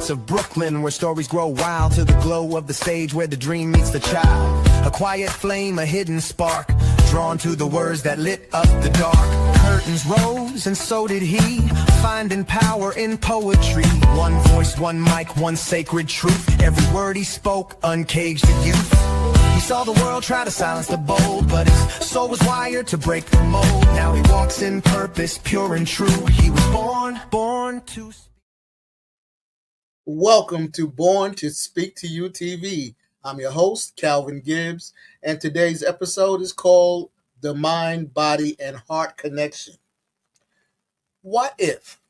streets of Brooklyn, where stories grow wild to the glow of the stage where the dream meets the child. A quiet flame, a hidden spark, drawn to the words that lit up the dark. Curtains rose and so did he, finding power in poetry. One voice, one mic, one sacred truth. Every word he spoke uncaged the youth. He saw the world try to silence the bold, but his soul was wired to break the mold. Now he walks in purpose, pure and true. He was born to speak. Welcome to Born to Speak to You TV. I'm your host, Calvin Gibbs, and today's episode is called The Mind, Body, and Heart Connection. What if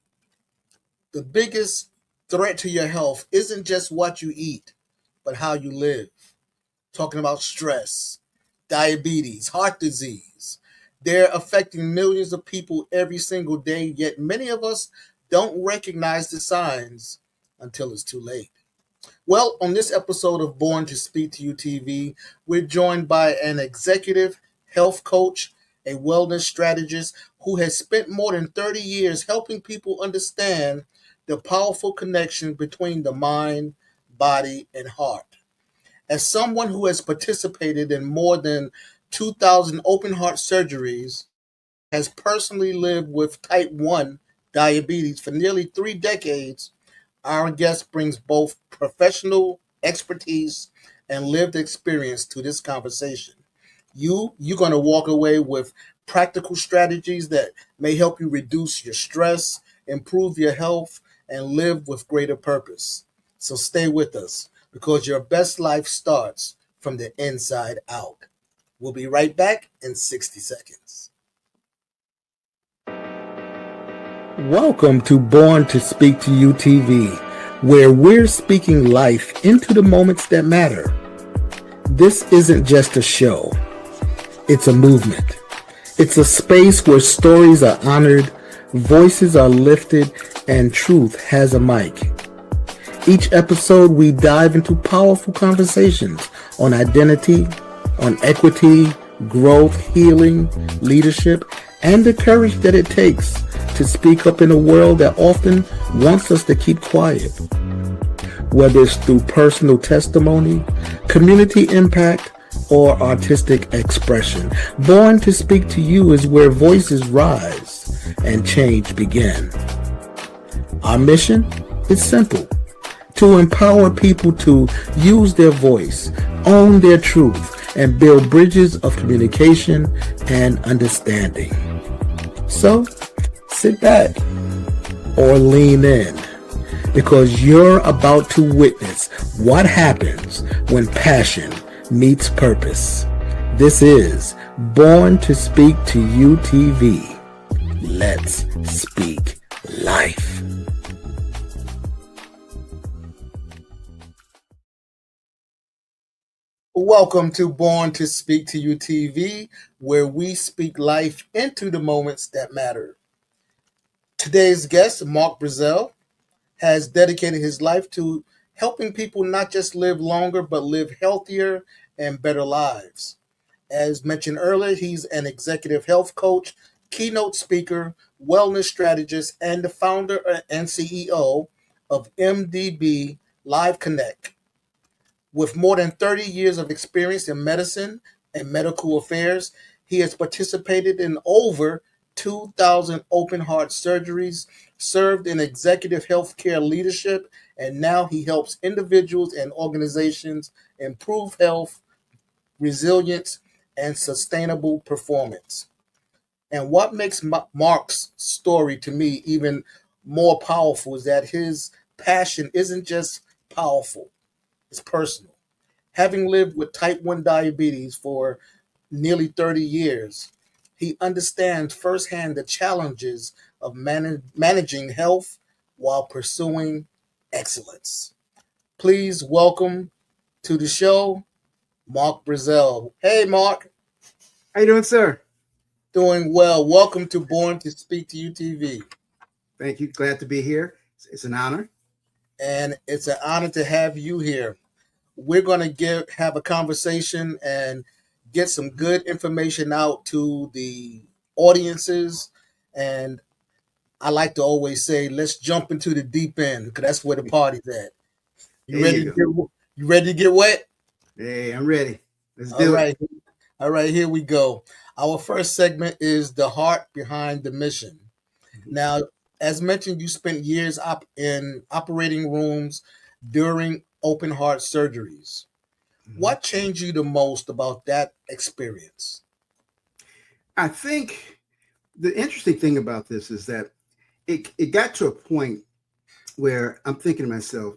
the biggest threat to your health isn't just what you eat, but how you live? Talking about stress, diabetes, heart disease. They're affecting millions of people every single day, yet many of us don't recognize the signs until it's too late. Well, on this episode of Born to Speak to You TV, we're joined by an executive health coach, a wellness strategist who has spent more than 30 years helping people understand the powerful connection between the mind, body, and heart. As someone who has participated in more than 2,000 open heart surgeries, has personally lived with type 1 diabetes for nearly 3 decades, our guest brings both professional expertise and lived experience to this conversation. You're going to walk away with practical strategies that may help you reduce your stress, improve your health, and live with greater purpose. So stay with us, because your best life starts from the inside out. We'll be right back in 60 seconds. Welcome to Born to Speak to You TV, where we're speaking life into the moments that matter. This isn't just a show. It's a movement. It's a space where stories are honored, voices are lifted, and truth has a mic. Each episode, we dive into powerful conversations on identity, on equity, growth, healing, leadership, and the courage that it takes to speak up in a world that often wants us to keep quiet. Whether it's through personal testimony, community impact, or artistic expression, Born to Speak to You is where voices rise and change begin. Our mission is simple: to empower people to use their voice, own their truth, and build bridges of communication and understanding. So, sit back or lean in, because you're about to witness what happens when passion meets purpose. This is Born to Speak to You TV. Let's speak life. Welcome to Born to Speak to You TV, where we speak life into the moments that matter. Today's guest, Mark Brezzell, has dedicated his life to helping people not just live longer, but live healthier and better lives. As mentioned earlier, he's an executive health coach, keynote speaker, wellness strategist, and the founder and CEO of MDB LiveConnext. With more than 30 years of experience in medicine and medical affairs, he has participated in over 2,000 open heart surgeries, served in executive healthcare leadership, and now he helps individuals and organizations improve health, resilience, and sustainable performance. And what makes Mark's story to me even more powerful is that his passion isn't just powerful, it's personal. Having lived with type 1 diabetes for nearly 30 years, he understands firsthand the challenges of managing health while pursuing excellence. Please welcome to the show, Mark Brezzell. Hey, Mark. How you doing, sir? Doing well. Welcome to Born to Speak to You TV. Thank you. Glad to be here. It's an honor. And it's an honor to have you here. We're going to have a conversation and get some good information out to the audiences. And I like to always say, let's jump into the deep end because that's where the party's at. You There ready you to go. you ready to get wet? Hey, I'm ready. Let's All do it. right. All right, here we go. Our first segment is the heart behind the mission. Now, as mentioned, you spent years in operating rooms during open heart surgeries. Mhm. What changed you the most about that experience? I think the interesting thing about this is that it got to a point where I'm thinking to myself,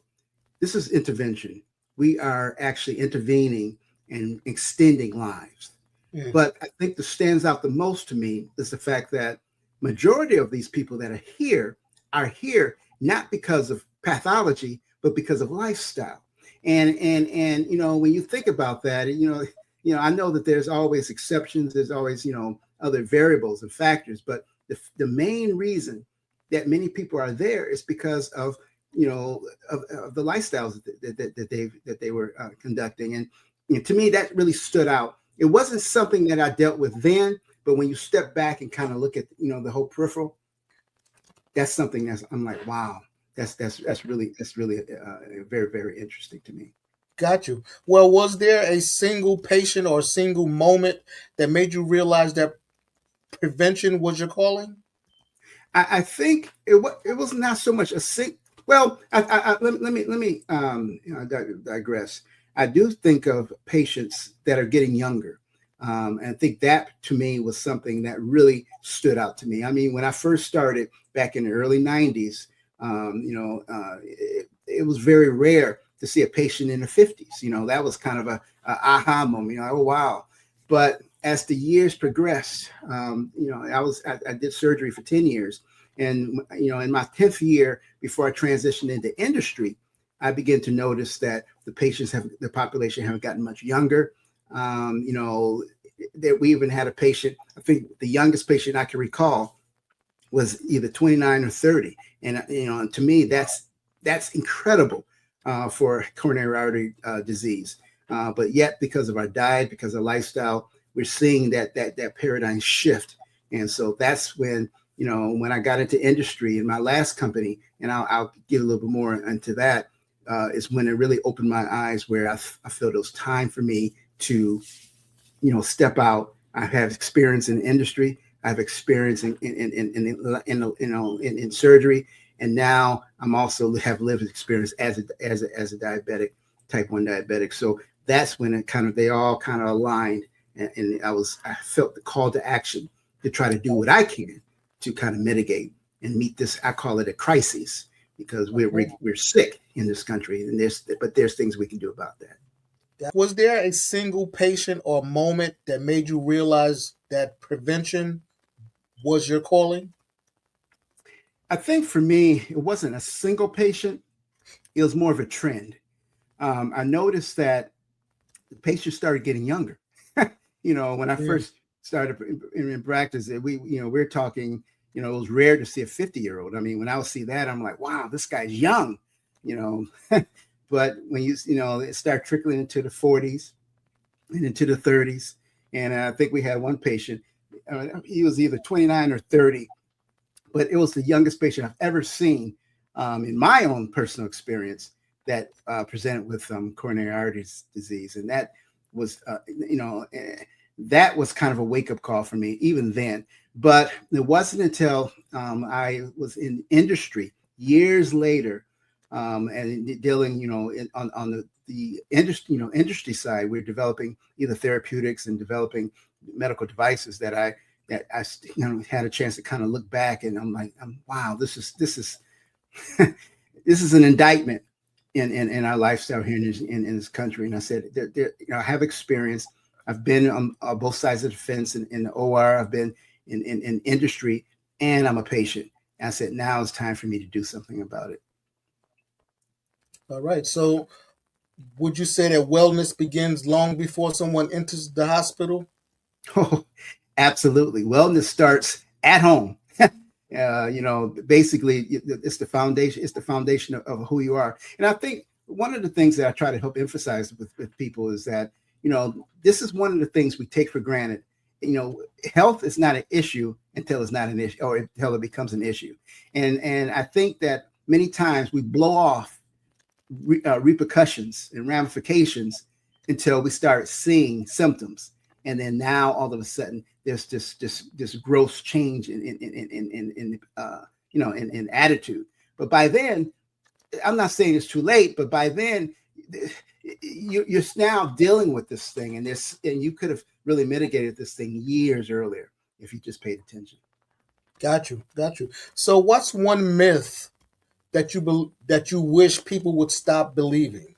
this is intervention. We are actually intervening and extending lives. Mm, But I think that stands out the most to me is the fact that majority of these people that are here not because of pathology, but because of lifestyle. And when you think about that, I know that there's always exceptions, there's always other variables and factors, but the main reason that many people are there is because of of the lifestyles that they were conducting. And to me, that really stood out. It wasn't something that I dealt with then, but when you step back and kind of look at the whole peripheral, that's something I'm like, wow, that's really very, very interesting to me. got you. Well, was there a single patient or a single moment that made you realize that prevention was your calling? I think it was not so much a sing. Well, let me digress. I do think of patients that are getting younger, and I think that to me was something that really stood out to me. I mean, when I first started back in the early '90s, it was very rare to see a patient in the 50s. That was kind of a aha moment. Oh wow! But as the years progressed, I did surgery for 10 years. And, in my 10th year, before I transitioned into industry, I began to notice that the population haven't gotten much younger. That we even had a patient, I think the youngest patient I can recall was either 29 or 30. And, to me, that's incredible for coronary artery disease. But yet, because of our diet, because of lifestyle, we're seeing that paradigm shift. And so that's when I got into industry in my last company, and I'll get a little bit more into that, is when it really opened my eyes, where I felt it was time for me to step out. I have experience in industry. I have experience in surgery, and now I'm also have lived experience as a diabetic, type 1 diabetic. So that's when they all kind of aligned, and I felt the call to action to try to do what I can to kind of mitigate and meet this. I call it a crisis, because we're sick in this country, and there's things we can do about that. Was there a single patient or moment that made you realize that prevention was your calling? I think for me, it wasn't a single patient. It was more of a trend. I noticed that the patients started getting younger. When I Mm, first started in practice, we're talking, it was rare to see a 50-year-old. I mean, when I would see that, I'm like, wow, this guy's young, you know. But when it started trickling into the 40s and into the 30s. And I think we had one patient, he was either 29 or 30, but it was the youngest patient I've ever seen, in my own personal experience, that presented with coronary artery disease. And that was, that was kind of a wake-up call for me even then. But it wasn't until I was in industry years later, and dealing, on the industry, industry side, we're developing either therapeutics and developing medical devices that I had a chance to kind of look back, and I'm like, wow, this is this is an indictment in our lifestyle here in this country. And I said, I have experience. I've been on both sides of the fence in the OR. I've been in industry, and I'm a patient. And I said, now it's time for me to do something about it. all right. So, would you say that wellness begins long before someone enters the hospital? Oh, absolutely. Wellness starts at home. Basically, it's the foundation. It's the foundation of who you are. And I think one of the things that I try to help emphasize with people is that, this is one of the things we take for granted. Health is not an issue until it's not an issue or until it becomes an issue. And I think that many times we blow off repercussions and ramifications until we start seeing symptoms, and then now all of a sudden there's this gross change in attitude. But by then, I'm not saying it's too late, but by then you're now dealing with this thing, and you could have really mitigated this thing years earlier if you just paid attention. Got you. So what's one myth that you wish people would stop believing?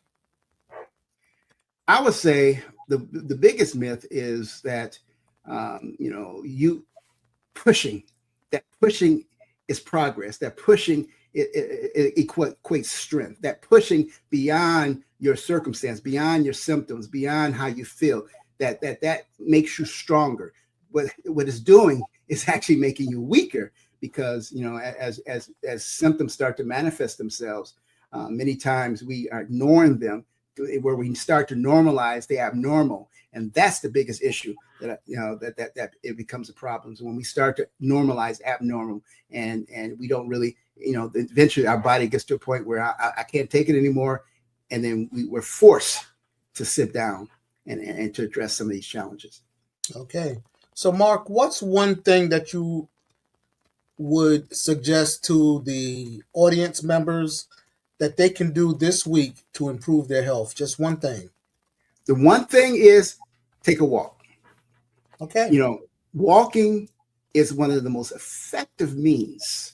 I would say the biggest myth is that you pushing is progress. That pushing it equates strength. That pushing beyond your circumstance, beyond your symptoms, beyond how you feel. That makes you stronger. What it's doing is actually making you weaker, because as symptoms start to manifest themselves, many times we are ignoring them, where we start to normalize the abnormal, and that's the biggest issue that it becomes a problem. So when we start to normalize abnormal, and we don't really, eventually our body gets to a point where I can't take it anymore, and then we're forced to sit down and to address some of these challenges. Okay, so Mark, what's one thing that you would suggest to the audience members that they can do this week to improve their health? Just one thing. The one thing is take a walk. Okay. Walking is one of the most effective means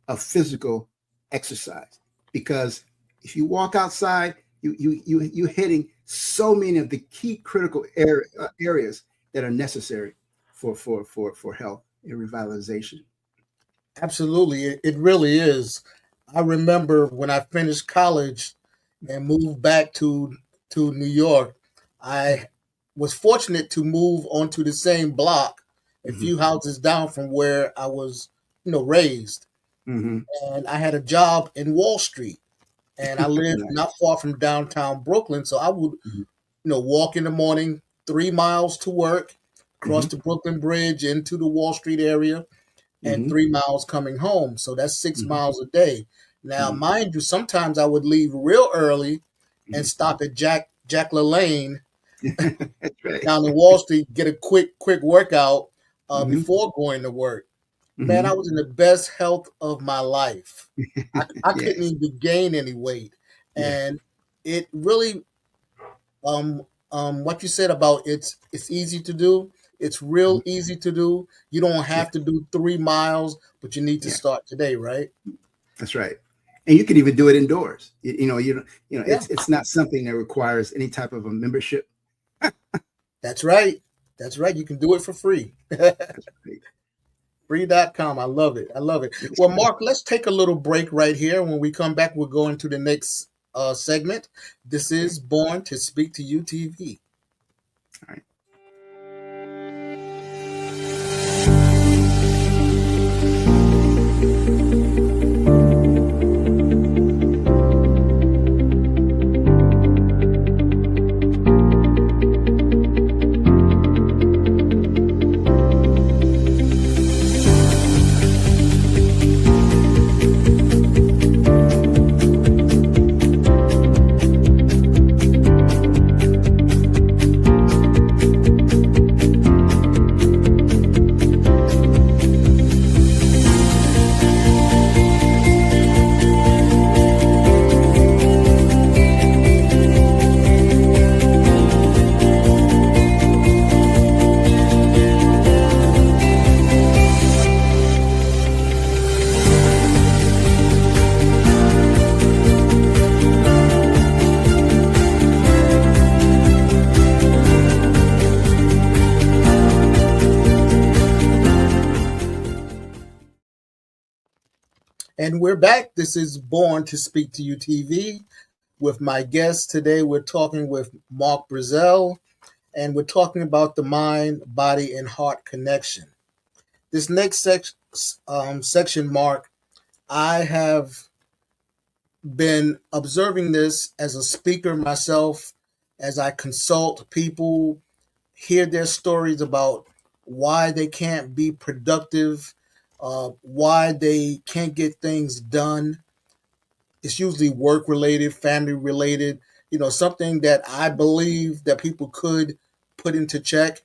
of physical exercise, because if you walk outside, you're hitting so many of the key critical areas that are necessary for health and revitalization. Absolutely. It really is. I remember when I finished college and moved back to New York, I was fortunate to move onto the same block, a few houses down from where I was, raised. Mm-hmm. And I had a job in Wall Street, and I lived not far from downtown Brooklyn. So I would, walk in the morning 3 miles to work, cross the Brooklyn Bridge into the Wall Street area, and 3 miles coming home. So that's 6 miles a day. Now, mind you, sometimes I would leave real early and stop at Jack LaLanne That's right. down in Wall Street, get a quick workout before going to work. Man, I was in the best health of my life. I couldn't even gain any weight. And it really, what you said about it's easy to do. It's real easy to do. You don't have to do 3 miles, but you need to start today, right? That's right. And you can even do it indoors. It's not something that requires any type of a membership. That's right. You can do it for free. That's right. Free.com. I love it. Well, Mark, let's take a little break right here. When we come back, we'll go into the next segment. This is Born to Speak to You TV. All right. And we're back. This is Born to Speak to You TV with my guest today. We're talking with Mark Brezzell, and we're talking about the mind, body, and heart connection. This next section, Mark, I have been observing this as a speaker myself, as I consult people, hear their stories about why they can't be productive, why they can't get things done. It's usually work related, family related, something that I believe that people could put into check,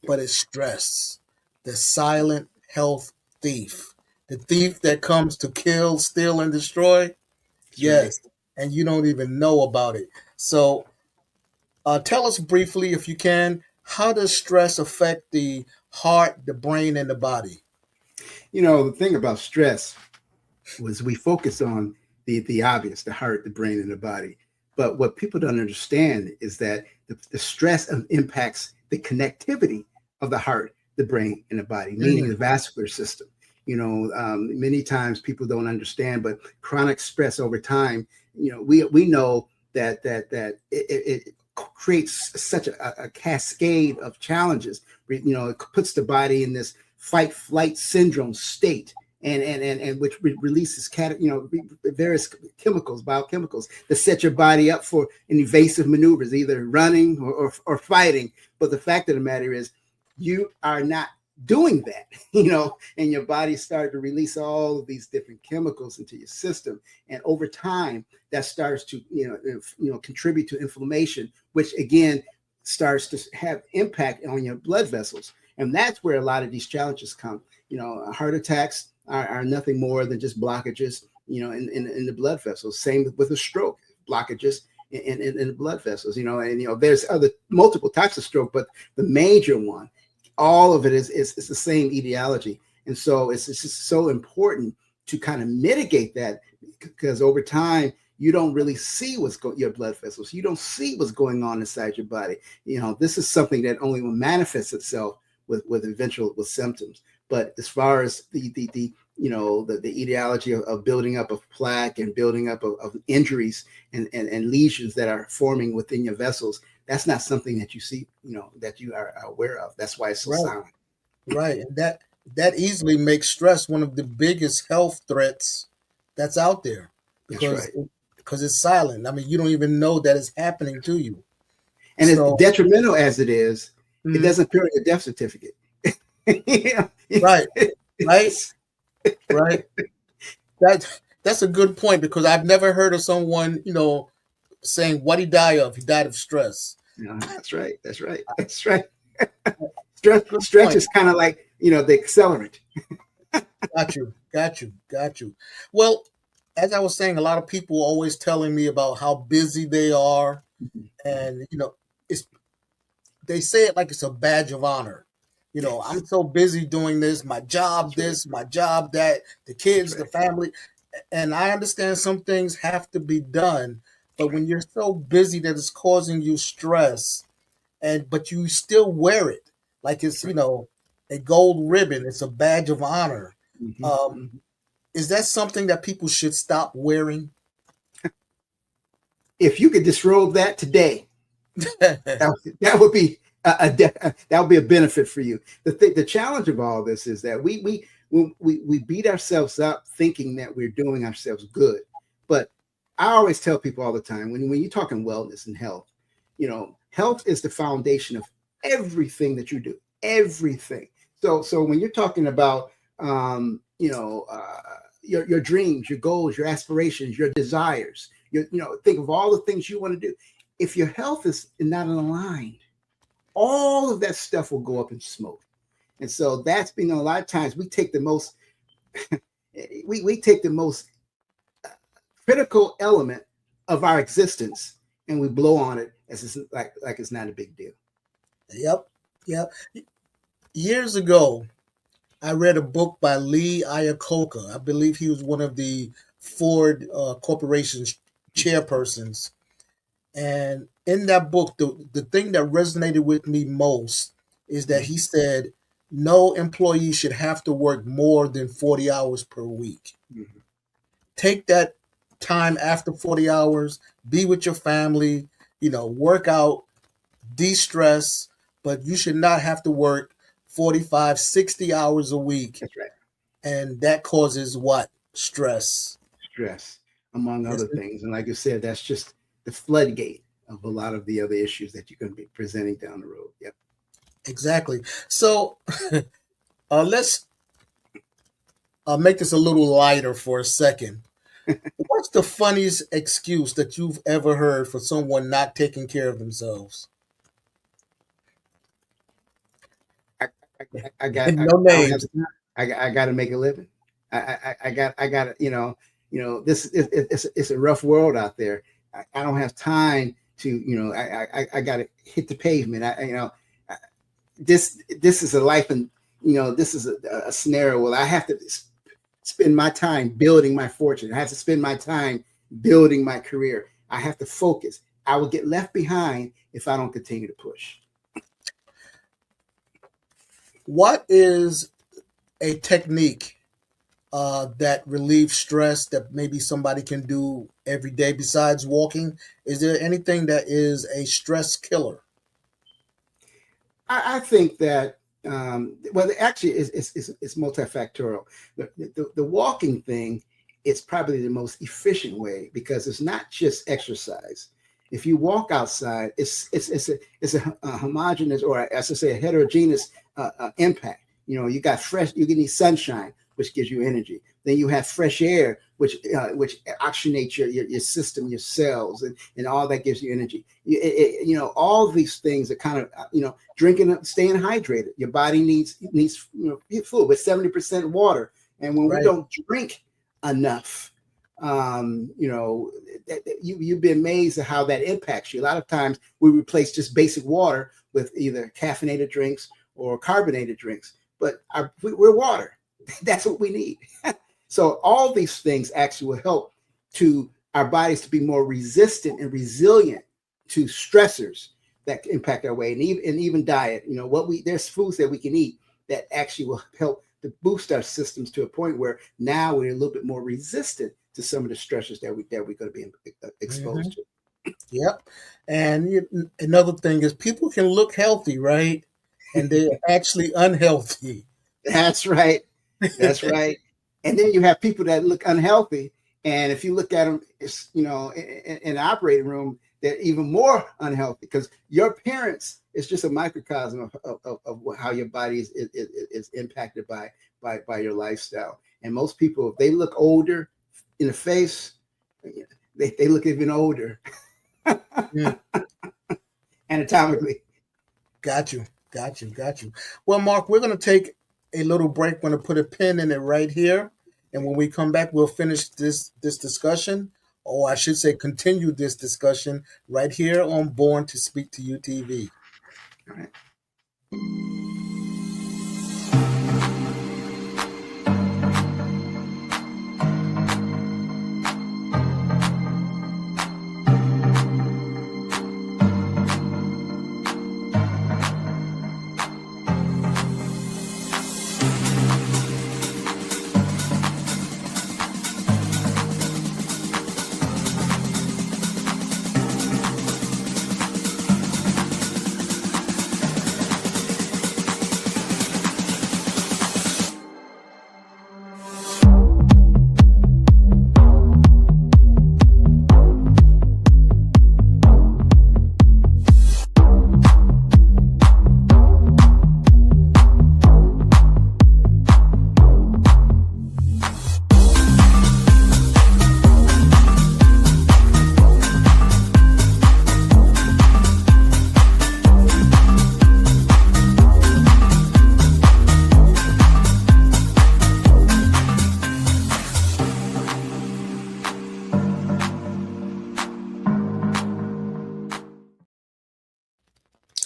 but it's stress, the silent health thief, the thief that comes to kill, steal, and destroy. That's right. Yes, and you don't even know about it. So, tell us briefly, if you can, how does stress affect the heart, the brain, and the body? The thing about stress was we focus on the obvious, the heart, the brain, and the body. But what people don't understand is that the stress impacts the connectivity of the heart, the brain, and the body, meaning Mm, the vascular system. Many times people don't understand, but chronic stress over time, we know that it creates such a cascade of challenges. It puts the body in this fight flight syndrome state, and which releases various chemicals, biochemicals that set your body up for an evasive maneuvers, either running or fighting. But the fact of the matter is, you are not doing that, and your body started to release all of these different chemicals into your system, and over time that starts to contribute to inflammation, which again starts to have impact on your blood vessels, and that's where a lot of these challenges come. Heart attacks are nothing more than just blockages, in the blood vessels. Same with a stroke, blockages in the blood vessels, and there's other multiple types of stroke, but the major one, all of it is the same etiology. And so it's just so important to kind of mitigate that, because over time you don't really see your blood vessels, you don't see what's going on inside your body. This is something that only will manifest itself with eventual symptoms. But as far as the etiology of building up of plaque and building up of injuries and lesions that are forming within your vessels, that's not something that you see, that you are aware of. That's why it's so right, silent. right. And that easily makes stress one of the biggest health threats that's out there, That's because right. because it's silent. I mean, you don't even know that it's happening to you. And as So, detrimental as it is, it mhm, doesn't appear on your death certificate. Yeah, right, right, it's, right. That's a good point, because I've never heard of someone, saying what he died of. He died of stress. that's right. That's right. That's right. Stress, Good stress point. is kind of like, the accelerant. Got you. Got you. Got you. Well, as I was saying, a lot of people are always telling me about how busy they are, and it's they say it like it's a badge of honor. Yes, I'm so busy doing that's right. my job that, the That's kids, the right. family, and I understand some things have to be done, That's but right. when you're so busy that it's causing you stress, and but you still wear it like it's That's right. a gold ribbon, it's a badge of honor. Mm-hmm, Um, mm-hmm. is that something that people should stop wearing? If you could disrobe that today, Right. that would be that would be a benefit for you. The challenge of all this is that we beat ourselves up thinking that we're doing ourselves good. But I always tell people all the time, when you're talking wellness and health, health is the foundation of everything that you do, everything. So when you're talking about your dreams, your goals, your aspirations, your desires, think of all the things you want to do. If your health is not aligned, all of that stuff will go up in smoke. And so that's been a lot of times we take the most we take the most critical element of our existence and we blow on it as it's like it's not a big deal. Yep. Yep. Years ago, I read a book by Lee Iacocca. I believe he was one of the Ford Corporation's chairpersons. And in that book, the thing that resonated with me most is that he said no employee should have to work more than 40 hours per week. Mm-hmm. Take that time after 40 hours, be with your family, work out, de stress, but you should not have to work 45, 60 hours a week. That's right. And that causes what? Stress. Stress, among Yes, other things. And like I said, that's just the floodgate of a lot of the other issues that you're going to be presenting down the road. Yep. Exactly. So let's make this a little lighter for a second. What's the funniest excuse that you've ever heard for someone not taking care of themselves? I, No I don't have names. time. I got to make a living. I got to, this it's a rough world out there. I don't have time to, I got to hit the pavement. I- this is a life, and this is a scenario where I have to spend my time building my fortune. I have to spend my time building my career. I have to focus. I will get left behind if I don't continue to push. What is a technique that relieves stress that maybe somebody can do every day besides walking? Is there anything that is a stress killer? I think that well, actually, it's multifactorial. The walking thing is probably the most efficient way because it's not just exercise. If you walk outside, it's a homogeneous, or as I say, a heterogeneous impact. You got fresh. You need sunshine, which gives you energy. Then you have fresh air, which oxygenates your system, your cells, and all that gives you energy. All these things are kind of drinking, staying hydrated. Your body needs fluid with 70% water, and when we Right. don't drink enough, you'd be amazed at how that impacts you. A lot of times we replace just basic water with either caffeinated drinks or carbonated drinks, but we're water. That's what we need. So all these things actually will help to our bodies to be more resistant and resilient to stressors that impact our weight, and even diet. There's foods that we can eat that actually will help to boost our systems to a point where now we're a little bit more resistant to some of the stressors that we're going to be exposed Mhm. to. Yep. And another thing is people can look healthy, right? And they're actually unhealthy. That's right. That's right. And then you have people that look unhealthy, and if you look at them, it's, in the operating room, they're even more unhealthy because your appearance is just a microcosm of how your body is impacted by your lifestyle. And most people, if they look older in the face, they look even older Mm, anatomically. got you. Got you. Got you. Well, Mark, we're going to take a little break. We're going to put a pin in it right here. And when we come back, we'll finish this discussion, or I should say, continue this discussion right here on Born to Speak to You TV. All right.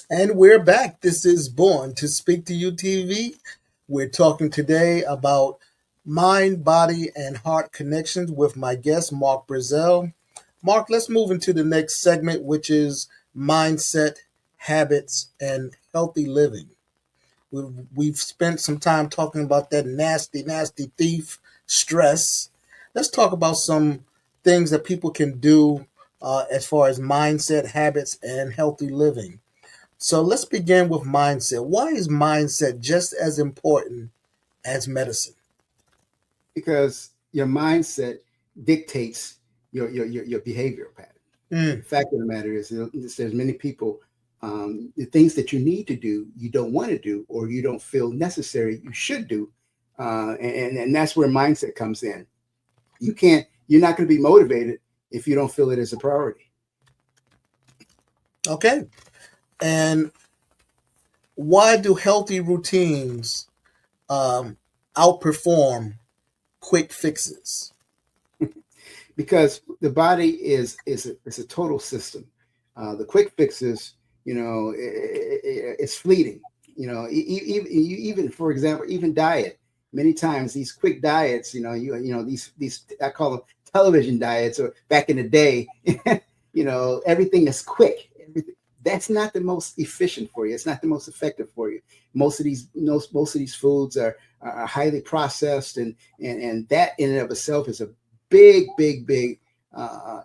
And we're back. This is Born to Speak to You TV. We're talking today about mind, body, and heart connections with my guest, Mark Brezzell. Mark, let's move into the next segment, which is mindset, habits, and healthy living. We've spent some time talking about that nasty, nasty thief, stress. Let's talk about some things that people can do as far as mindset, habits, and healthy living. So let's begin with mindset. Why is mindset just as important as medicine? Because your mindset dictates your behavioral pattern. Mm, The fact of the matter is, there's many people The things that you need to do, you don't want to do, or you don't feel necessary, you should do. And that's where mindset comes in. You're not going to be motivated if you don't feel it as a priority. Okay. And why do healthy routines outperform quick fixes? Because the body is a total system. The quick fixes, it's fleeting. Even for example, even diet. Many times these quick diets, these I call them television diets, or back in the day, everything is quick. That's not the most efficient for you. It's not the most effective for you. Most of these foods are highly processed, and that in and of itself is a big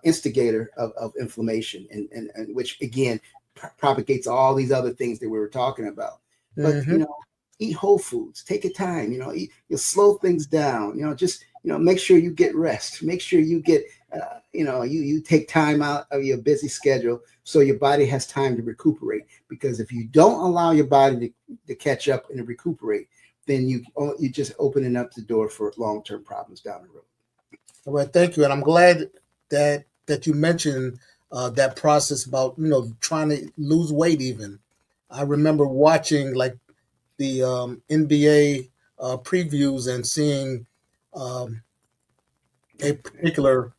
instigator of inflammation, and which again propagates all these other things that we were talking about. But eat whole foods. Take your time. You'll slow things down. Just make sure you get rest. Make sure you get you take time out of your busy schedule so your body has time to recuperate. Because if you don't allow your body to catch up and to recuperate, then you're just opening up the door for long-term problems down the road. All right, thank you. And I'm glad that you mentioned that process about trying to lose weight. Even I remember watching like the NBA previews and seeing a particular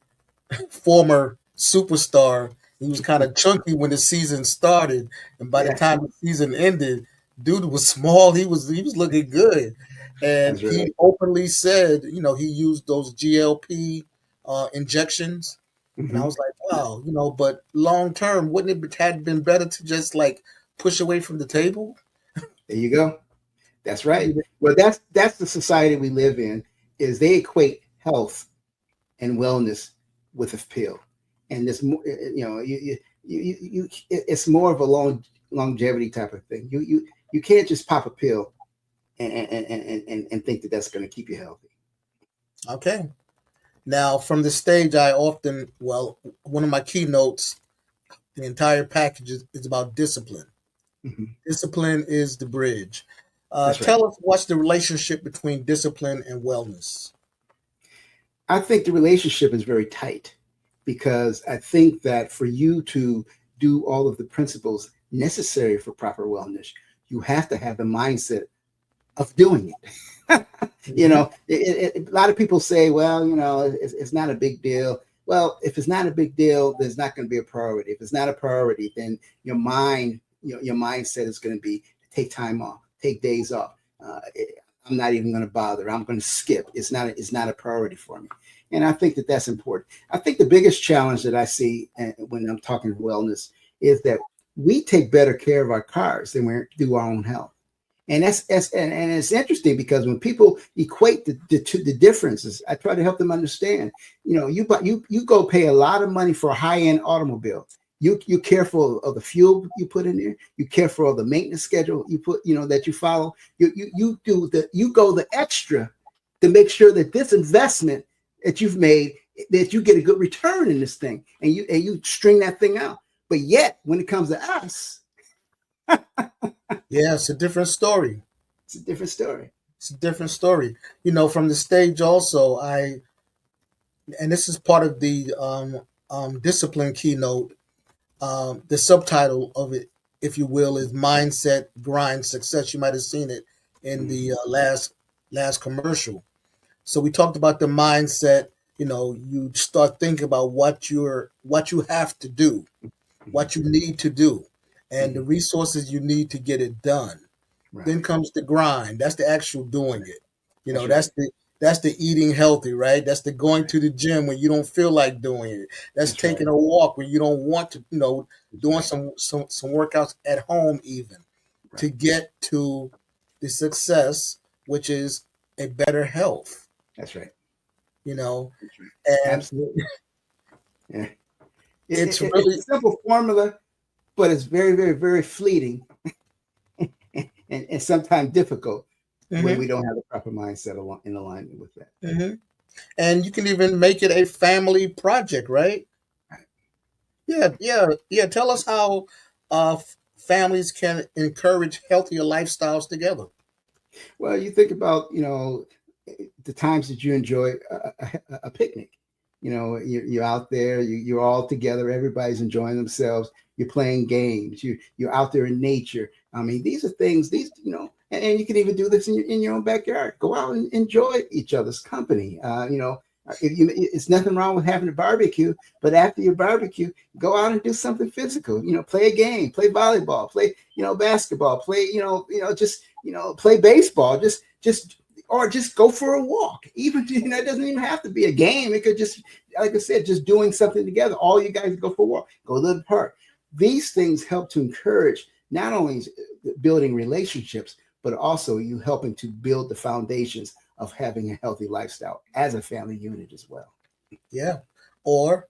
former superstar. He was kind of chunky when the season started, and by the time the season ended, dude was small. He was looking good, and he openly said, he used those GLP injections, and I was like, wow, but long term, wouldn't it have been better to just like push away from the table? There you go. That's right. Well, that's the society we live in. Is they equate health and wellness with a pill, and this, it's more of a longevity type of thing. You can't just pop a pill and think that that's going to keep you healthy. Okay. Now, from the stage, one of my keynotes, the entire package is about discipline. Mm-hmm. Discipline is the bridge. Tell us, what's the relationship between discipline and wellness? I think the relationship is very tight, because I think that for you to do all of the principles necessary for proper wellness, you have to have the mindset of doing it. A lot of people say, well, it's not a big deal. Well, if it's not a big deal, there's not going to be a priority. If it's not a priority, then your mindset is going to be take time off, take days off. I'm not even going to bother. I'm going to skip. It's not a priority for me. And I think that that's important. I think the biggest challenge that I see when I'm talking wellness is that we take better care of our cars than we do our own health. And it's interesting, because when people equate the differences, I try to help them understand. You go pay a lot of money for a high-end automobile. You're careful of the fuel you put in there. You're careful of the maintenance schedule you put, that you follow. You go the extra to make sure that this investment that you've made, that you get a good return in this thing, and you string that thing out. But yet, when it comes to us, yeah, it's a different story. It's a different story. From the stage also, and this is part of the discipline keynote. The subtitle of it, if you will, is Mindset, Grind, Success. You might have seen it in the last commercial. So we talked about the mindset. You start thinking about what you have to do, what you need to do, and the resources you need to get it done. Right. Then comes the grind. That's the actual doing it. That's the eating healthy, right? That's the going to the gym when you don't feel like doing it. That's taking a walk when you don't want to, doing some workouts at home even, to get to the success, which is a better health. That's right. And absolutely. Yeah. It's really a simple formula, but it's very, very, very fleeting and sometimes difficult when we don't have the proper mindset in alignment with that. Mm-hmm. And you can even make it a family project, right? Yeah. Tell us how families can encourage healthier lifestyles together? Well, you think about, the times that you enjoy a picnic. You're out there, you're all together, everybody's enjoying themselves. You're playing games. You're out there in nature. I mean, these are things. And you can even do this in your own backyard. Go out and enjoy each other's company. It's nothing wrong with having a barbecue, but after your barbecue, go out and do something physical. Play a game, play volleyball, play basketball, play play baseball. Just go for a walk. Even it doesn't even have to be a game. It could just, like I said, just doing something together. All you guys go for a walk, go to the park. These things help to encourage not only building relationships, but also you helping to build the foundations of having a healthy lifestyle as a family unit as well. Yeah. Or,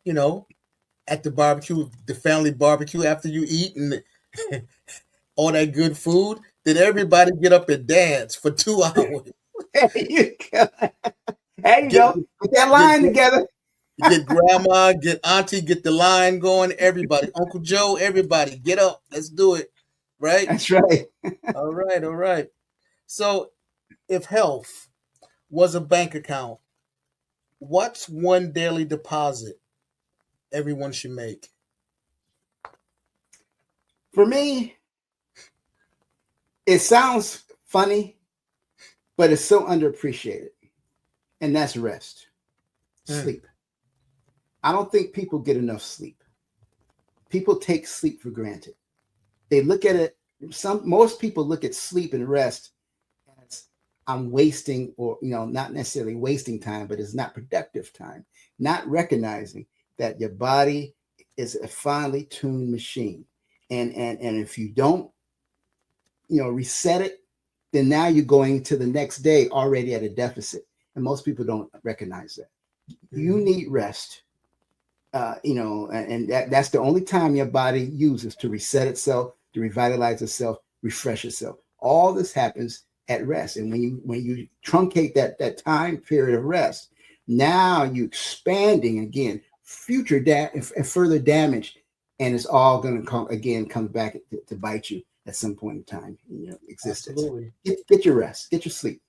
at the barbecue, the family barbecue, after you eat and all that good food, then everybody get up and dance for 2 hours. There you go. There you go. Put that line together. Get grandma, get auntie, get the line going. Everybody, Uncle Joe, everybody, get up. Let's do it. Right? That's right. All right. All right. So if health was a bank account, what's one daily deposit everyone should make? For me, it sounds funny, but it's so underappreciated. And that's rest, sleep. I don't think people get enough sleep. People take sleep for granted. They look at it. Most people look at sleep and rest as I'm wasting, or not necessarily wasting time, but it's not productive time. Not recognizing that your body is a finely tuned machine, and if you don't, reset it, then now you're going to the next day already at a deficit, and most people don't recognize that. You need rest. And that's the only time your body uses to reset itself, to revitalize itself, refresh itself. All this happens at rest. And when you truncate that time period of rest, now you're expanding again, future and further damage, and it's all going to come back to bite you at some point in time in your existence. Absolutely. Get your rest, get your sleep.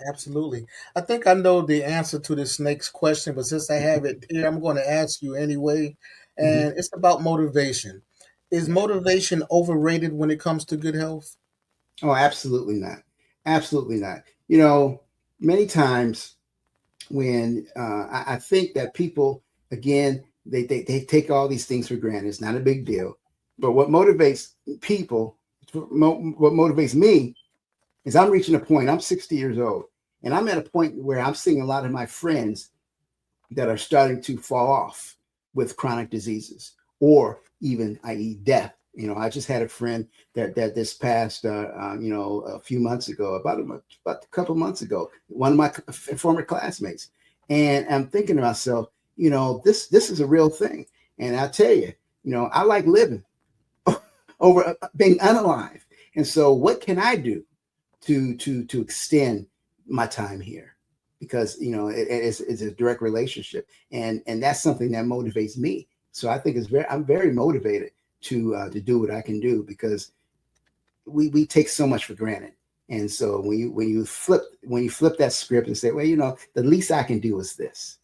Absolutely. I think I know the answer to this next question, but since I have it here, I'm going to ask you anyway. And it's about motivation. Is motivation overrated when it comes to good health? Oh, absolutely not. Absolutely not. Many times when I think that people, again, they take all these things for granted. It's not a big deal. But what motivates people, what motivates me, is I'm reaching a point. I'm 60 years old, and I'm at a point where I'm seeing a lot of my friends that are starting to fall off with chronic diseases, or even, i.e., death. I just had a friend that this past, a few months ago, about a couple months ago, one of my former classmates, and I'm thinking to myself, this is a real thing, and I tell you, I like living over being unalive, and so what can I do to extend my time here? Because it's a direct relationship, and that's something that motivates me. So I think I'm very motivated to do what I can do, because we take so much for granted. And so when you flip that script and say, well, the least I can do is this,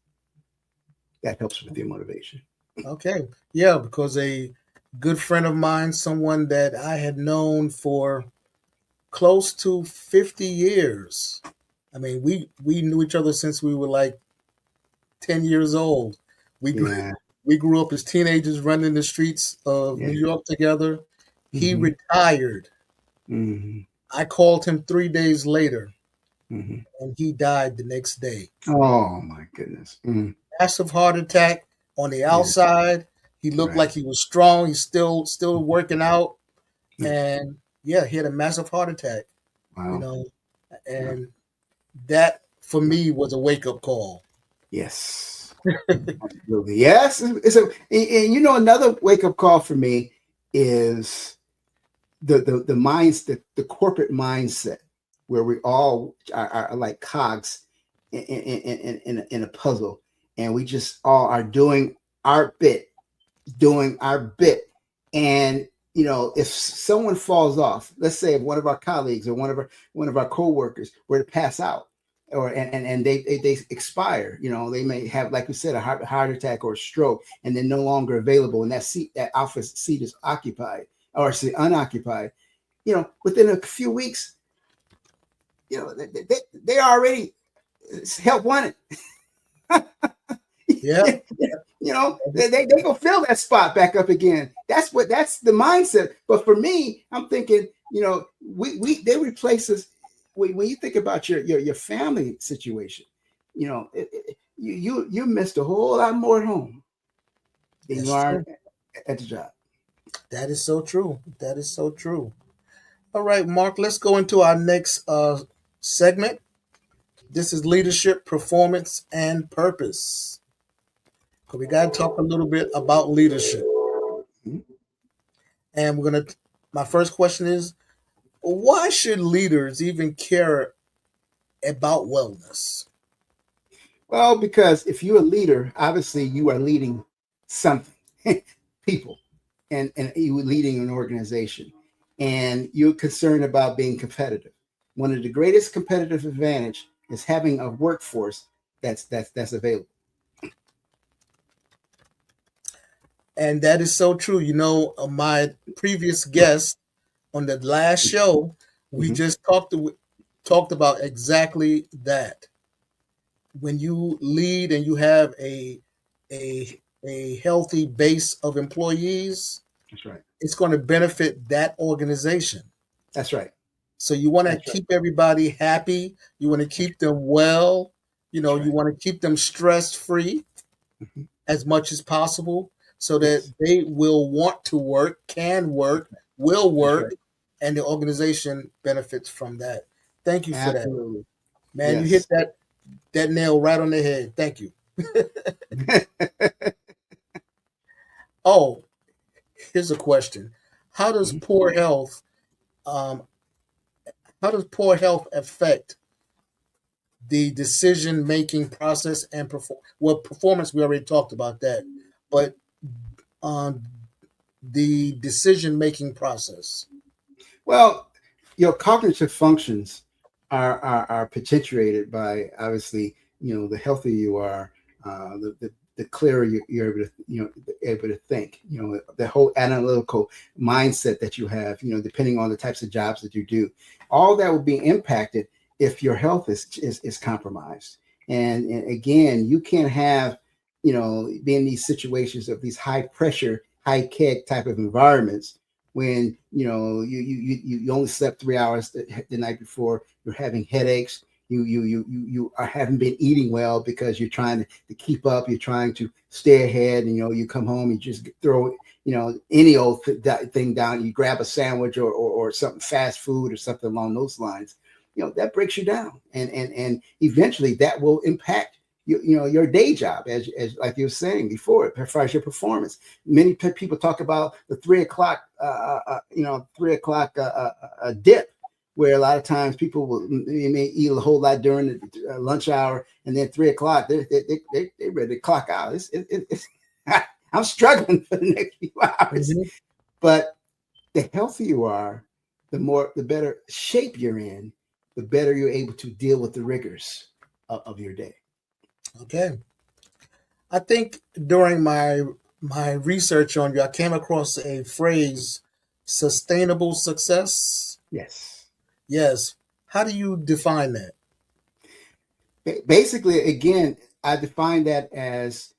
that helps with your motivation. Okay. Yeah, because a good friend of mine, someone that I had known for close to 50 years. I mean, we knew each other since we were like 10 years old. We grew up as teenagers running the streets of New York together. He retired. I called him 3 days later, and he died the next day. Oh, my goodness. Massive heart attack on the outside. He looked like he was strong. He's still working out. And yeah, he had a massive heart attack. Wow. And that for me was a wake-up call. Yes. Absolutely. Yes. And another wake-up call for me is the minds, the corporate mindset, where we all are like cogs in a puzzle, and we just all are doing our bit, and if someone falls off, let's say if one of our colleagues or one of our coworkers were to pass out, or and they expire, they may have, like we said, a heart attack or a stroke, and they're no longer available, and that office seat is occupied or unoccupied. Within a few weeks, they already help wanted. Yeah. They gonna fill that spot back up again. That's the mindset. But for me, I'm thinking, they replace us. When you think about your family situation, you missed a whole lot more at home than you are at the job. That is so true. That is so true. All right, Mark, let's go into our next segment. This is leadership, performance, and purpose. So we got to talk a little bit about leadership. And my first question is, why should leaders even care about wellness? Well, because if you're a leader, obviously you are leading something, people, and you're leading an organization, and you're concerned about being competitive. One of the greatest competitive advantage is having a workforce that's available. And that is so true. My previous guest on the last show, we just talked about exactly that. When you lead and you have a healthy base of employees, That's right. it's going to benefit that organization. That's right. So you want to keep everybody happy. You want to keep them well. You want to keep them stress-free as much as possible so that they will want to work, can work, will work, and the organization benefits from that. Thank you for that. Man, you hit that nail right on the head. Thank you. Oh, here's a question. How does poor health affect the decision-making process and performance? We already talked about that, but the decision-making process. Well, your cognitive functions are potentiated by, obviously, the healthier you are, the clearer you're able to think. The whole analytical mindset that you have. Depending on the types of jobs that you do, all that will be impacted if your health is compromised. And again, you can't have be in these situations of these high pressure, high keg type of environments when you only slept 3 hours the night before. You're having headaches. You haven't been eating well because you're trying to keep up. You're trying to stay ahead. And you come home, you just throw any old thing down. You grab a sandwich or something, fast food or something along those lines. That breaks you down, and eventually that will impact your day job, as like you were saying before, as far as your performance. Many people talk about the 3 o'clock, 3 o'clock dip, where a lot of times people may eat a whole lot during the lunch hour, and then 3 o'clock they're ready to clock out. I'm struggling for the next few hours, but the healthier you are, the better shape you're in, the better you're able to deal with the rigors of your day. Okay. I think during my research on you, I came across a phrase, sustainable success. Yes. Yes. How do you define that? Basically, again, I define that as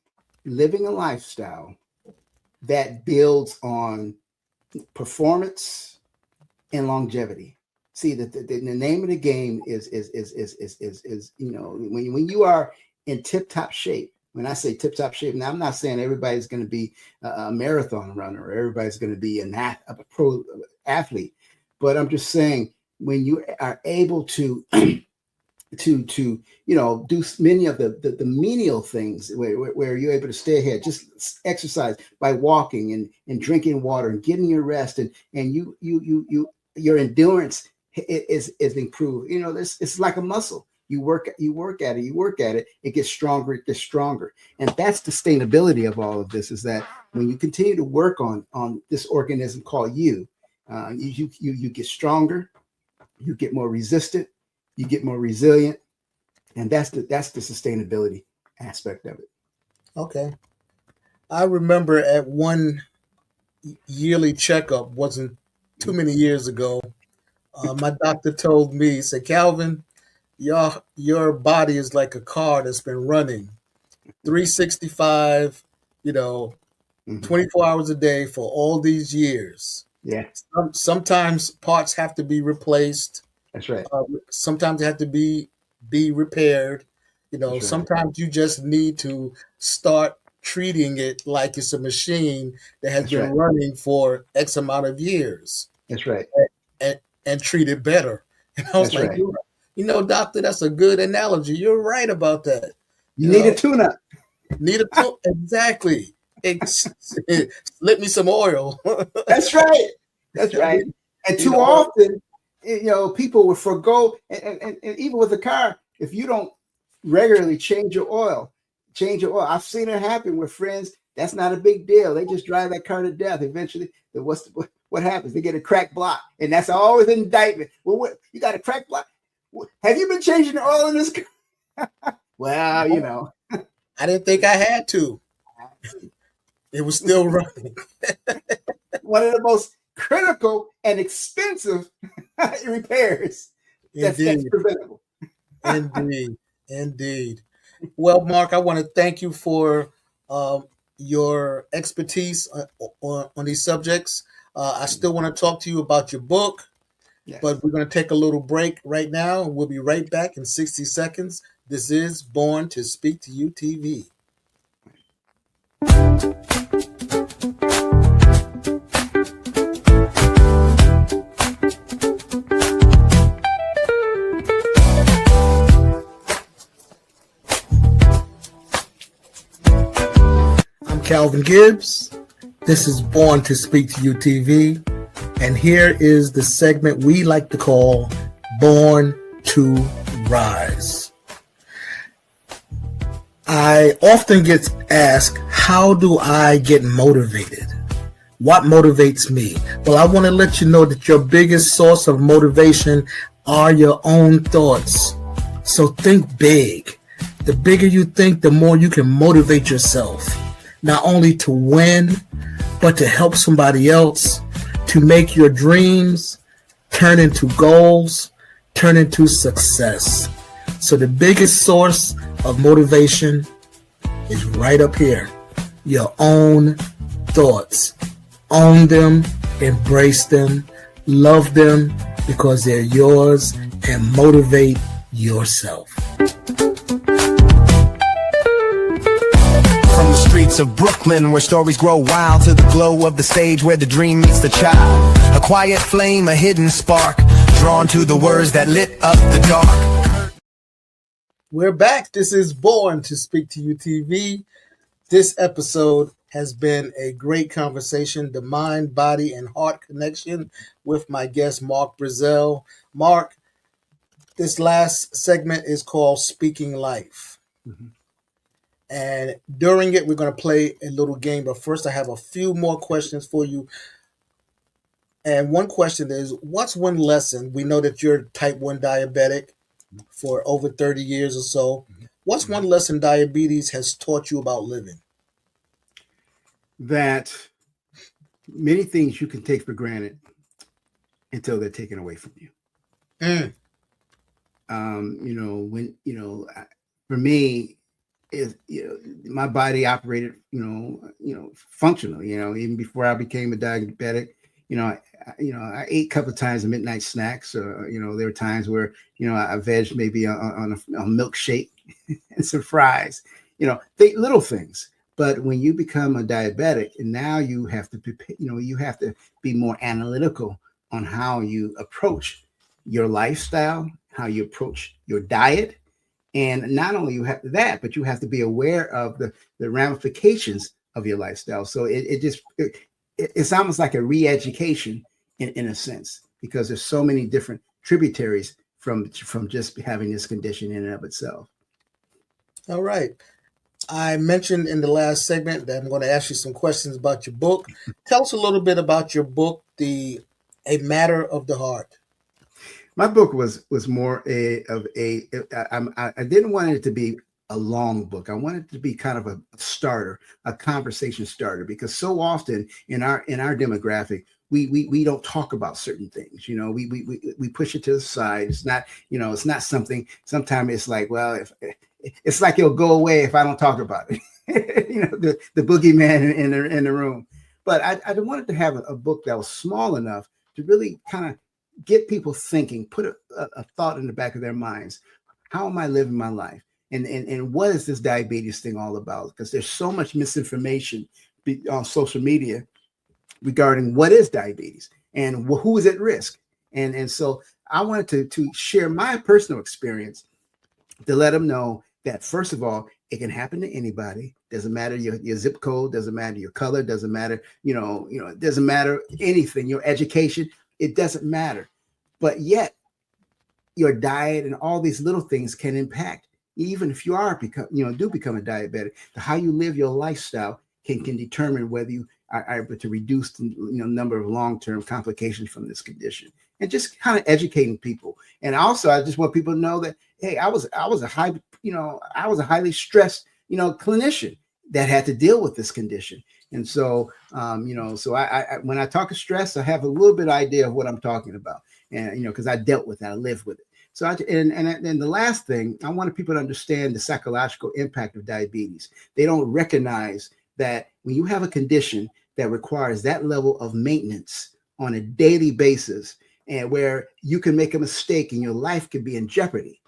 living a lifestyle that builds on performance and longevity. See, the name of the game is when you are in tip-top shape. When I say tip-top shape, now I'm not saying everybody's going to be a marathon runner or everybody's going to be a pro athlete, but I'm just saying when you are able to do many of the menial things where you're able to stay ahead, just exercise by walking and drinking water and getting your rest, and your endurance is improved. It's like a muscle. you work at it, it gets stronger, and that's the sustainability of all of this. Is that when you continue to work on this organism called you get stronger, you get more resistant, you get more resilient, and that's the sustainability aspect of it. Okay. I remember at one yearly checkup, wasn't too many years ago, my doctor told me, he said, Calvin, your body is like a car that's been running 365, Mhm. 24 hours a day for all these years. Yeah, Sometimes parts have to be replaced. that's right. Sometimes they have to be repaired. That's right. Sometimes you just need to start treating it like it's a machine that has That's been right. running for X amount of years, That's right. and treat it better. And I was That's like, right. doctor, that's a good analogy. You're right about that. You need a tune-up. Need a tool. Exactly. Slip me some oil. That's right. That's right. And too often, people will forgo, and even with a car, if you don't regularly change your oil. I've seen it happen with friends. That's not a big deal. They just drive that car to death. Eventually, what happens? They get a cracked block, and that's always an indictment. Well, you got a cracked block? Have you been changing the oil in this car? Well, I didn't think I had to. It was still running. One of the most critical and expensive repairs. That's preventable. Indeed. Well, Mark, I want to thank you for your expertise on these subjects. I still want to talk to you about your book, Yes. but we're going to take a little break right now. We'll be right back in 60 seconds. This is Born to Speak to You TV. I'm Calvin Gibbs. This is Born to Speak to You TV. And here is the segment we like to call Born to Rise. I often get asked, how do I get motivated? What motivates me? Well, I want to let you know that your biggest source of motivation are your own thoughts. So think big. The bigger you think, the more you can motivate yourself, not only to win, but to help somebody else, to make your dreams turn into goals, turn into success. So the biggest source of motivation is right up here. Your own thoughts. Own them, embrace them, love them because they're yours, and motivate yourself. From the streets of Brooklyn, where stories grow wild, to the glow of the stage where the dream meets the child. A quiet flame, a hidden spark, drawn to the words that lit up the dark. We're back. This is Born to Speak to You TV. This episode has been a great conversation, the mind, body, and heart connection with my guest, Mark Brezzell. Mark, this last segment is called Speaking Life. Mm-hmm. And during it, we're going to play a little game. But first, I have a few more questions for you. And one question is, what's one lesson? We know that you're type 1 diabetic for over 30 years or so. What's one lesson diabetes has taught you about living? That many things you can take for granted until they're taken away from you. For me, my body operated, functionally. Even before I became a diabetic, I ate a couple of times a midnight snacks. There were times where I veg maybe on a milkshake and some fries. Little things. But when you become a diabetic, and now you have to be more analytical on how you approach your lifestyle, how you approach your diet. And not only you have that, but you have to be aware of the ramifications of your lifestyle. So it's almost like a re-education in a sense, because there's so many different tributaries from just having this condition in and of itself. All right. I mentioned in the last segment that I'm going to ask you some questions about your book. Tell us a little bit about your book, A Matter of the Heart. My book was more I didn't want it to be a long book. I wanted it to be kind of a starter, a conversation starter, because so often in our demographic, we don't talk about certain things. We push it to the side. It's not, it's not something. Sometimes it's like, well, if it's like it'll go away if I don't talk about it. The boogeyman in the room. But I wanted to have a book that was small enough to really kind of get people thinking, put a thought in the back of their minds. How am I living my life? And what is this diabetes thing all about? Because there's so much misinformation on social media regarding what is diabetes and who is at risk. And so I wanted to share my personal experience to let them know that, first of all, it can happen to anybody. Doesn't matter your zip code, doesn't matter your color, doesn't matter, it doesn't matter anything, your education, it doesn't matter. But yet your diet and all these little things can impact, even if you do become a diabetic. How you live your lifestyle can determine whether you are able to reduce the number of long-term complications from this condition, and just kind of educating people. And also, I just want people to know that, hey, I was a highly stressed, clinician that had to deal with this condition. And so, so I when I talk of stress, I have a little bit of idea of what I'm talking about, and because I dealt with that, I lived with it. So and the last thing, I wanted people to understand the psychological impact of diabetes. They don't recognize that when you have a condition that requires that level of maintenance on a daily basis, and where you can make a mistake and your life could be in jeopardy,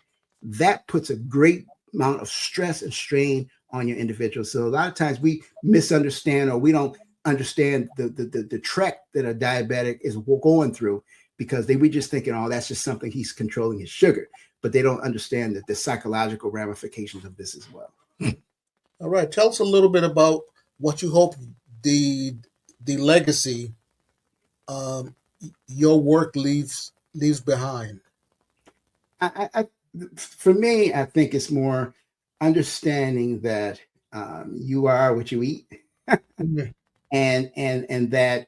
that puts a great amount of stress and strain on your individual. So a lot of times we misunderstand, or we don't understand the trek that a diabetic is going through, because we just thinking, oh, that's just something he's controlling his sugar, but they don't understand that the psychological ramifications of this as well. All right. Tell us a little bit about what you hope the legacy your work leaves behind. For me, I think it's more understanding that you are what you eat, and that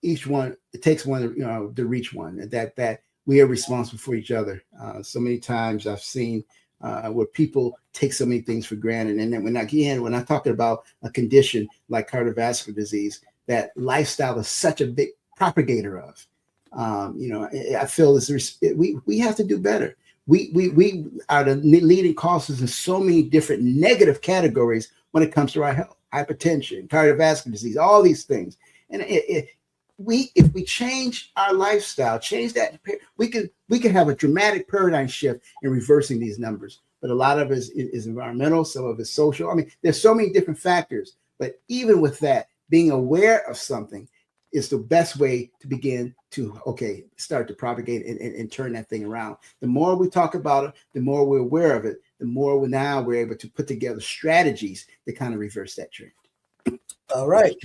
each one, it takes one to reach one, and that we are responsible for each other. So many times I've seen where people take so many things for granted, and then when I'm talking about a condition like cardiovascular disease, that lifestyle is such a big propagator of. I feel we have to do better. We are the leading causes in so many different negative categories when it comes to our health: hypertension, cardiovascular disease, all these things. And if we change our lifestyle, change that, we can have a dramatic paradigm shift in reversing these numbers. But a lot of it is environmental, some of it's social. I mean, there's so many different factors. But even with that, being aware of something is the best way to begin to, start to propagate and turn that thing around. The more we talk about it, the more we're aware of it, the more we're able to put together strategies to kind of reverse that trend. All right.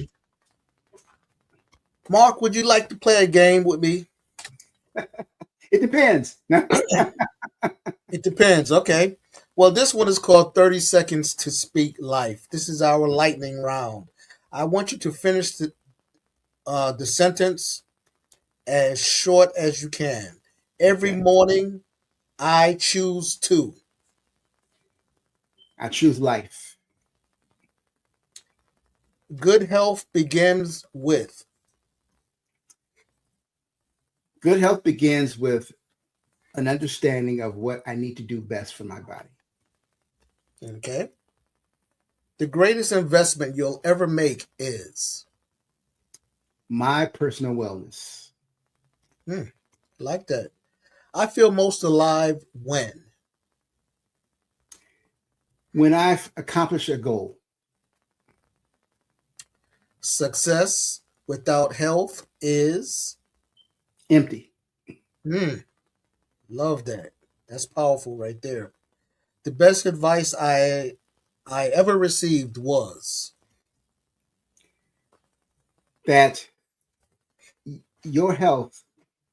Mark, would you like to play a game with me? It depends. It depends. Okay. Well, this one is called 30 Seconds to Speak Life. This is our lightning round. I want you to finish the sentence as short as you can. Every morning, I choose to. I choose life. Good health begins with. Good health begins with an understanding of what I need to do best for my body. Okay. The greatest investment you'll ever make is. My personal wellness. Like that. I feel most alive when. When I've accomplished a goal. Success without health is. Empty. Love that. That's powerful right there. The best advice I ever received was. That your health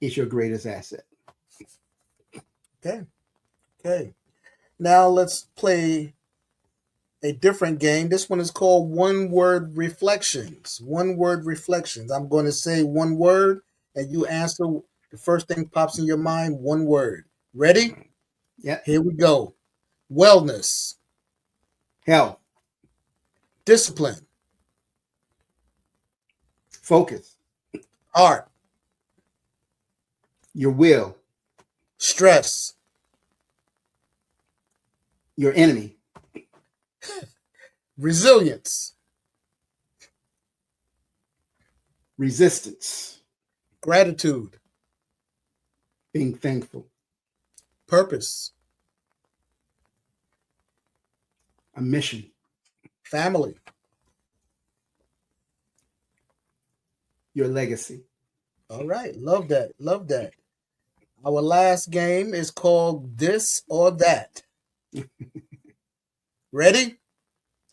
is your greatest asset. Okay. Okay. Now let's play a different game. This one is called One Word Reflections. One Word Reflections. I'm going to say one word and you answer the first thing pops in your mind, one word. Ready? Yeah. Here we go. Wellness, Health. discipline, Focus. art, Your will. stress, Your enemy. resilience, Resistance. gratitude, Being thankful. purpose, A mission. family. Your legacy. All right. Love that. Love that. Our last game is called This or That. Ready?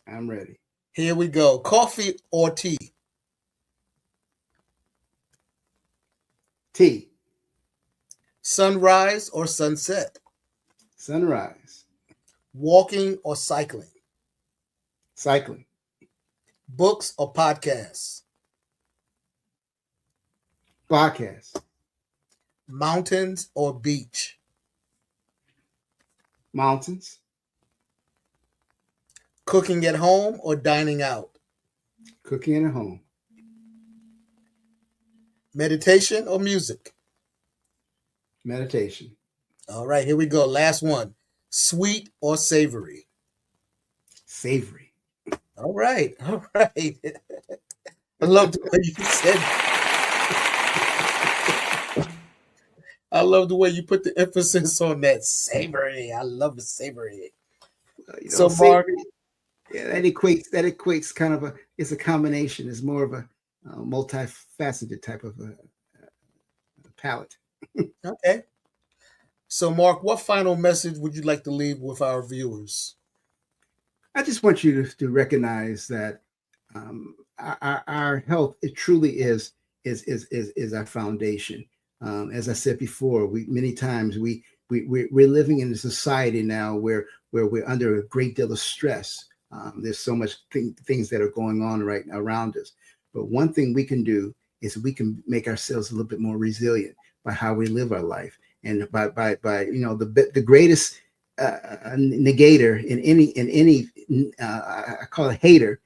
I'm ready. Here we go. Coffee or tea? T. Sunrise or sunset? Sunrise. Walking or cycling? Cycling. Books or podcasts? Podcast. Mountains or beach? Mountains. Cooking at home or dining out? Cooking at home. Meditation or music? Meditation. All right, here we go. Last one. Sweet or savory? Savory. All right. All right. I love the way you said I love the way you put the emphasis on that savory. I love the savory. So, Mark, savory, yeah, that equates kind of it's a combination. It's more of a multifaceted type of a palette. okay. So, Mark, what final message would you like to leave with our viewers? I just want you to recognize that our health, it truly is our foundation. As I said before, we're living in a society now where we're under a great deal of stress. There's so much things that are going on right around us. But one thing we can do is we can make ourselves a little bit more resilient by how we live our life, and by the greatest negator in any I call it hater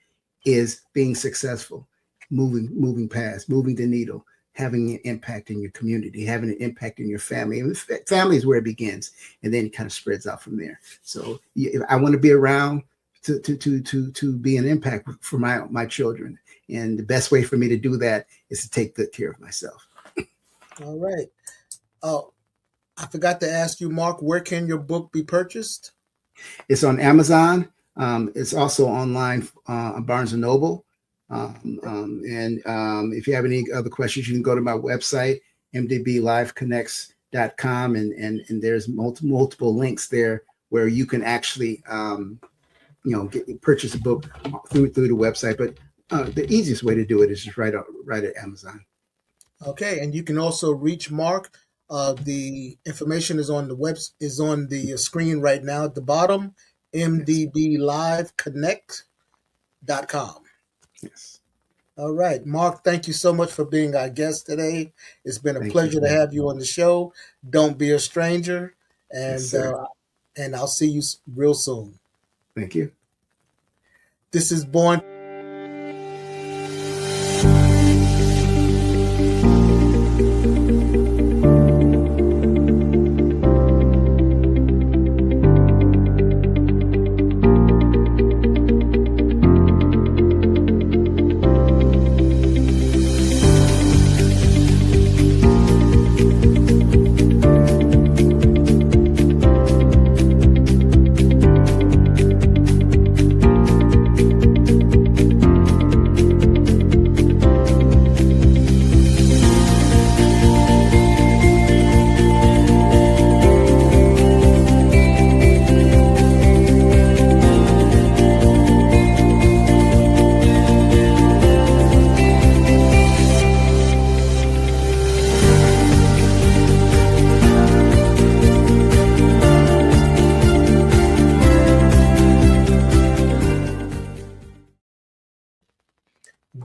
is being successful, moving past, moving the needle, having an impact in your community, having an impact in your family. And family is where it begins, and then it kind of spreads out from there. So I want to be around to be an impact for my children, and the best way for me to do that is to take good care of myself. All right. Oh, I forgot to ask you, Mark, where can your book be purchased? It's on Amazon. It's also online on Barnes & Noble. If you have any other questions, you can go to my website, mdbliveconnex.com, and there's multiple links there where you can actually purchase a book through the website. But the easiest way to do it is just right at Amazon. Okay, and you can also reach Mark. The information is on the screen right now at the bottom, mdbliveconnex.com. Yes. All right, Mark, thank you so much for being our guest today. It's been a Thank pleasure you. to have you on the show. Don't be a stranger, and Yes, sir. and I'll see you real soon. Thank you. This is Born.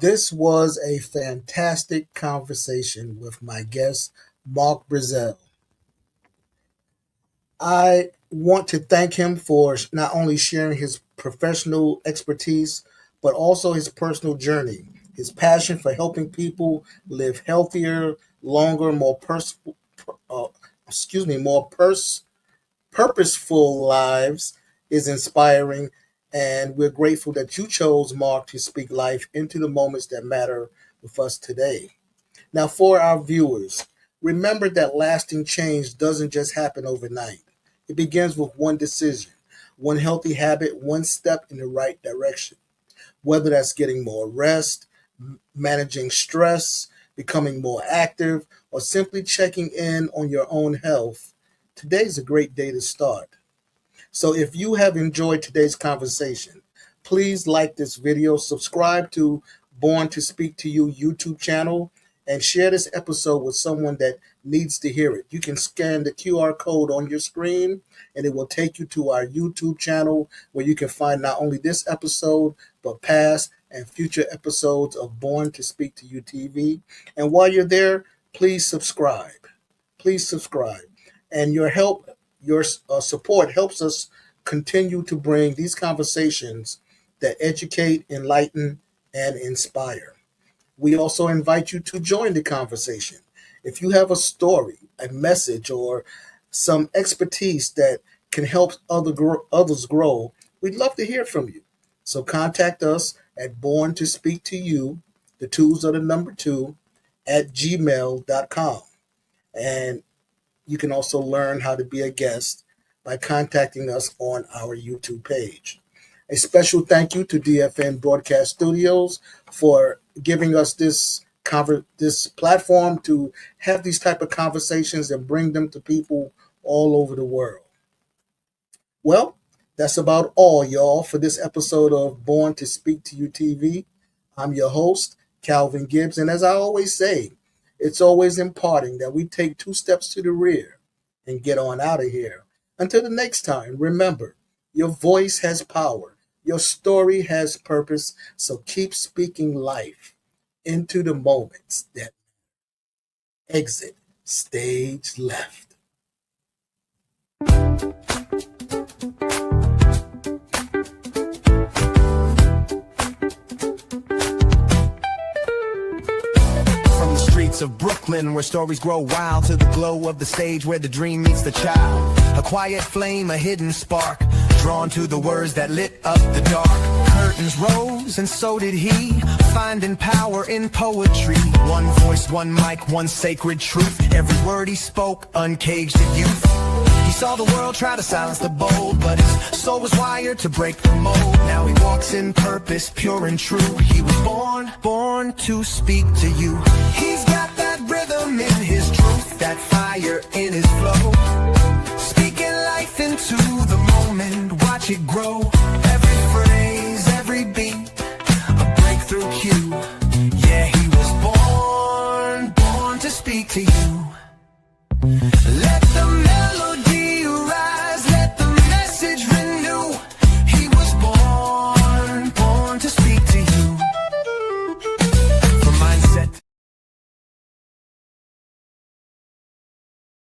This was a fantastic conversation with my guest, Mark Brezzell. I want to thank him for not only sharing his professional expertise, but also his personal journey, his passion for helping people live healthier, longer, uh, more purposeful lives is inspiring. And we're grateful that you chose Mark to speak life into the moments that matter with us today. Now, for our viewers, remember that lasting change doesn't just happen overnight. It begins with one decision, one healthy habit, one step in the right direction. Whether that's getting more rest, managing stress, becoming more active, or simply checking in on your own health, today's a great day to start. So if you have enjoyed today's conversation, please like this video, subscribe to Born to Speak to You YouTube channel, and share this episode with someone that needs to hear it. You can scan the QR code on your screen, and it will take you to our YouTube channel where you can find not only this episode, but past and future episodes of Born to Speak to You TV. And while you're there, please subscribe. Please subscribe. And your support helps us continue to bring these conversations that educate, enlighten, and inspire. We also invite you to join the conversation. If you have a story, a message, or some expertise that can help others grow, we'd love to hear from you. So contact us at Born to Speak to You, the twos are the number 2, at gmail.com. And you can also learn how to be a guest by contacting us on our YouTube page. A special thank you to DFN Broadcast Studios for giving us this platform to have these type of conversations and bring them to people all over the world. Well, that's about all, y'all, for this episode of Born to Speak to You TV. I'm your host, Calvin Gibbs, and as I always say, it's always imparting that we take 2 steps to the rear and get on out of here. Until the next time, remember, your voice has power. Your story has purpose, so keep speaking life into the moments that exit stage left. Of Brooklyn, where stories grow wild, to the glow of the stage where the dream meets the child. A quiet flame, a hidden spark, drawn to the words that lit up the dark. Curtains rose and so did he, finding power in poetry. One voice, one mic, one sacred truth. Every word he spoke uncaged the youth. He saw the world try to silence the bold, but his soul was wired to break the mold. Now he walks in purpose, pure and true. He was born to speak to you. He's got that rhythm in his truth, that fire in his flow. Speaking life into the moment, watch it grow. Every